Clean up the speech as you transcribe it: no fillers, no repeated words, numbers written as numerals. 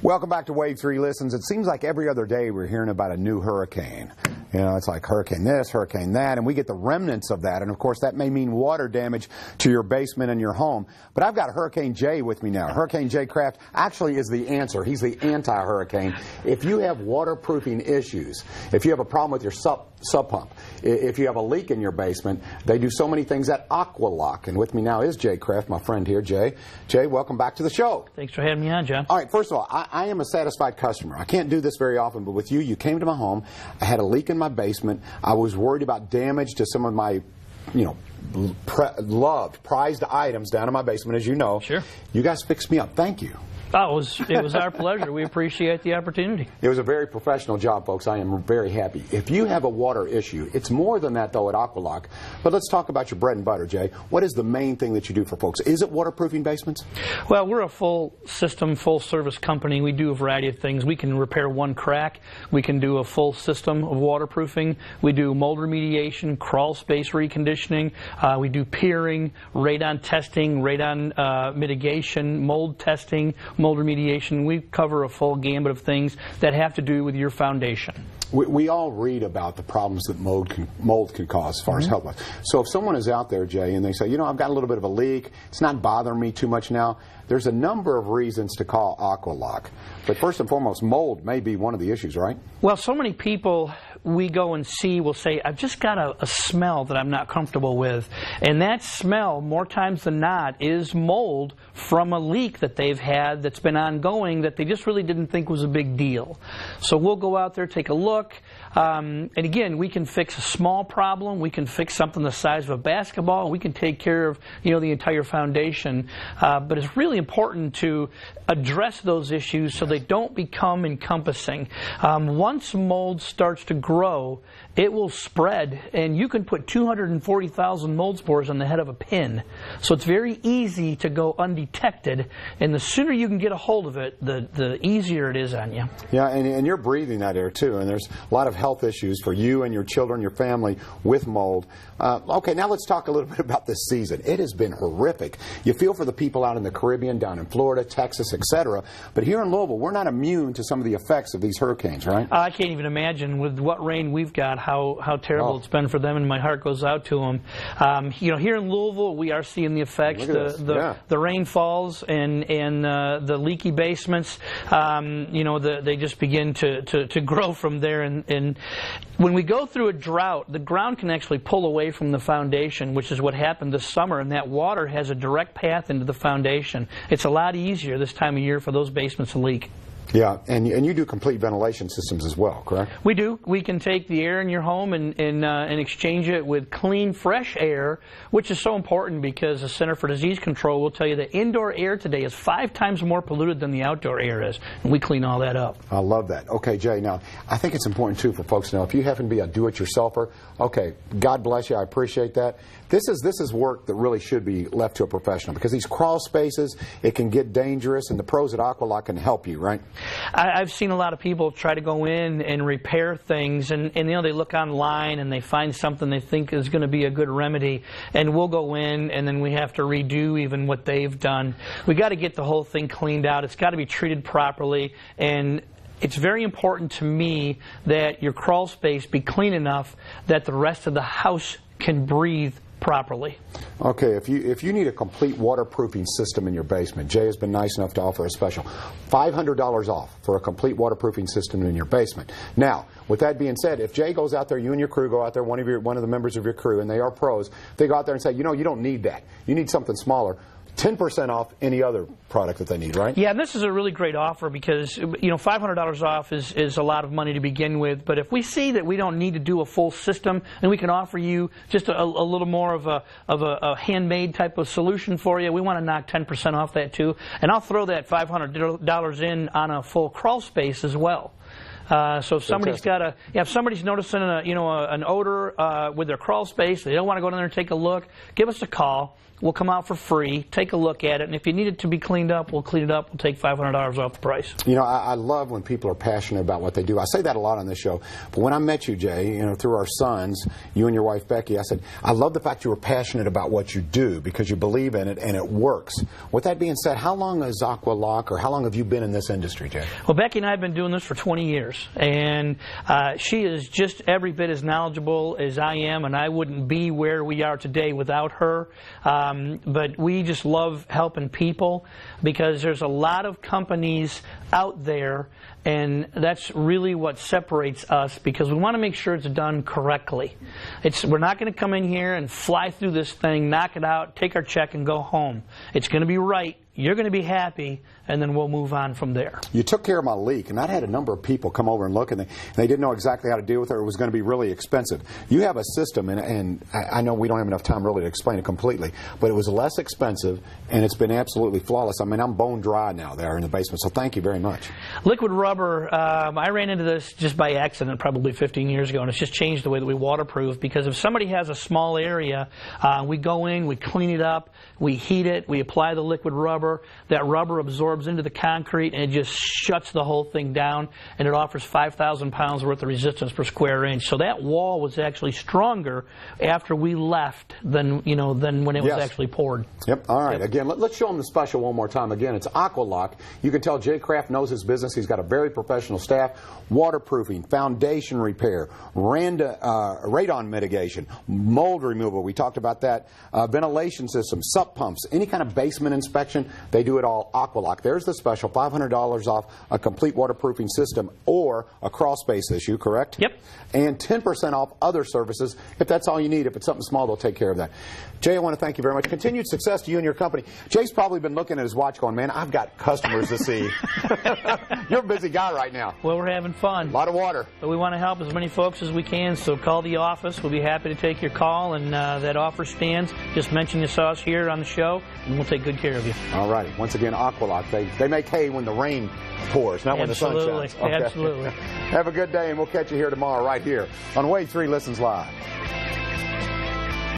Welcome back to Wave 3 Listens. It seems like every other day we're hearing about a new hurricane. You know, it's like hurricane this, hurricane that, and we get the remnants of that. And, of course, that may mean water damage to your basement and your home. But I've got Hurricane Jay with me now. Hurricane Jay Kraft actually is the answer. He's the anti-hurricane. If you have waterproofing issues, if you have a problem with your sub pump, if you have a leak in your basement, they do so many things at Aqua Lock. And with me now is Jay Kraft, my friend here. Jay, welcome back to the show. Thanks for having me on, John. All right, first of all, I am a satisfied customer. I can't do this very often, but with you, you came to my home. I had a leak in my basement. I was worried about damage to some of my, prized items down in my basement, as you know. Sure. You guys fixed me up. Thank you. Oh, it was our pleasure. We appreciate the opportunity. It was a very professional job, folks. I am very happy. If you have a water issue, it's more than that, though, at Aqua Lock. But let's talk about your bread and butter, Jay. What is the main thing that you do for folks? Is it waterproofing basements? Well, we're a full system, full service company. We do a variety of things. We can repair one crack. We can do a full system of waterproofing. We do mold remediation, crawl space reconditioning. We do piering, radon testing, radon mitigation, mold testing, mold remediation. We cover a full gambit of things that have to do with your foundation. We all read about the problems that mold can cause as far as health. So if someone is out there, Jay, and they say, I've got a little bit of a leak, it's not bothering me too much now, there's a number of reasons to call Aqua Lock. But first and foremost, mold may be one of the issues, right? Well, so many people we go and see will say, I've just got a smell that I'm not comfortable with. And that smell, more times than not, is mold from a leak that they've had that's been ongoing that they just really didn't think was a big deal. So we'll go out there, take a look. And again, we can fix a small problem. We can fix something the size of a basketball. We can take care of the entire foundation. But it's really important to address those issues so they don't become encompassing. Once mold starts to grow, it will spread, and you can put 240,000 mold spores on the head of a pin. So it's very easy to go undetected, and the sooner you can get a hold of it, the easier it is on you. Yeah, and you're breathing that air too, and there's a lot of health issues for you and your children, your family with mold. Okay, now let's talk a little bit about this season. It has been horrific. You feel for the people out in the Caribbean, down in Florida, Texas, etc. But here in Louisville, we're not immune to some of the effects of these hurricanes, right? I can't even imagine with what rain we've got how terrible it's been for them, and my heart goes out to them. Here in Louisville, we are seeing the effects. The rainfalls and the leaky basements. They just begin to grow from there. And when we go through a drought, the ground can actually pull away from the foundation, which is what happened this summer, and that water has a direct path into the foundation. It's a lot easier this time of year for those basements to leak. Yeah, and you do complete ventilation systems as well, correct? We do. We can take the air in your home and exchange it with clean, fresh air, which is so important because the Center for Disease Control will tell you that indoor air today is 5 times more polluted than the outdoor air is, and we clean all that up. I love that. Okay, Jay, now, I think it's important, too, for folks to know, if you happen to be a do-it-yourselfer, okay, God bless you, I appreciate that. This is work that really should be left to a professional, because these crawl spaces, it can get dangerous, and the pros at Aqua Lock can help you, right? I've seen a lot of people try to go in and repair things, and they look online and they find something they think is going to be a good remedy, and we'll go in and then we have to redo even what they've done. We got to get the whole thing cleaned out. It's got to be treated properly, and it's very important to me that your crawl space be clean enough that the rest of the house can breathe properly. Okay, if you need a complete waterproofing system in your basement, Jay has been nice enough to offer a special $500 off for a complete waterproofing system in your basement. Now, with that being said, if Jay goes out there, you and your crew go out there, one of the members of your crew, and they are pros, they go out there and say, you don't need that. You need something smaller. 10% off any other product that they need, right? Yeah, and this is a really great offer because, $500 off is a lot of money to begin with. But if we see that we don't need to do a full system and we can offer you just a little more of a handmade type of solution for you, we want to knock 10% off that too. And I'll throw that $500 in on a full crawl space as well. So if somebody's if somebody's noticing an odor with their crawl space, they don't want to go down there and take a look, give us a call. we'll come out for free, take a look at it, and if you need it to be cleaned up, we'll clean it up. We'll take $500 off the price. You know, I love when people are passionate about what they do. I say that a lot on this show, but when I met you, Jay, you know, through our sons, you and your wife Becky, I said, I love the fact you were passionate about what you do because you believe in it and it works. With that being said, how long is Aqua Lock, or how long have you been in this industry, Jay? Well, Becky and I have been doing this for 20 years, and she is just every bit as knowledgeable as I am, and I wouldn't be where we are today without her. But we just love helping people because there's a lot of companies out there, and that's really what separates us, because we want to make sure it's done correctly. We're not going to come in here and fly through this thing, knock it out, take our check, and go home. It's going to be right. You're going to be happy, and then we'll move on from there. You took care of my leak, and I'd had a number of people come over and look, and they didn't know exactly how to deal with it. It was going to be really expensive. You have a system, and I know we don't have enough time really to explain it completely, but it was less expensive, and it's been absolutely flawless. I mean, I'm bone dry now there in the basement, so thank you very much. Liquid rubber, I ran into this just by accident probably 15 years ago, and it's just changed the way that we waterproof, because if somebody has a small area, we go in, we clean it up, we heat it, we apply the liquid rubber. That rubber absorbs into the concrete and it just shuts the whole thing down, and it offers 5,000 pounds worth of resistance per square inch. So that wall was actually stronger after we left than when it was actually poured. Yep. All right. Yep. Again, let's show them the special one more time. Again, it's Aqua Lock. You can tell Jay Kraft knows his business. He's got a very professional staff. Waterproofing, foundation repair, radon mitigation, mold removal. We talked about that. Ventilation system, sump pumps, any kind of basement inspection. They do it all. Aqua Lock. There's the special $500 off a complete waterproofing system or a crawl space issue, correct? Yep. And 10% off other services. If that's all you need, if it's something small, they'll take care of that. Jay, I want to thank you very much. Continued success to you and your company. Jay's probably been looking at his watch going, man, I've got customers to see. You're a busy guy right now. Well, we're having fun. A lot of water. But we want to help as many folks as we can, so call the office. We'll be happy to take your call, and that offer stands. Just mention you saw us here on the show, and we'll take good care of you. All righty. Once again, Aqua Lock. They make hay when the rain pours, not when the sun shines. Okay. Absolutely. Have a good day, and we'll catch you here tomorrow right here on Wave 3 Listens Live.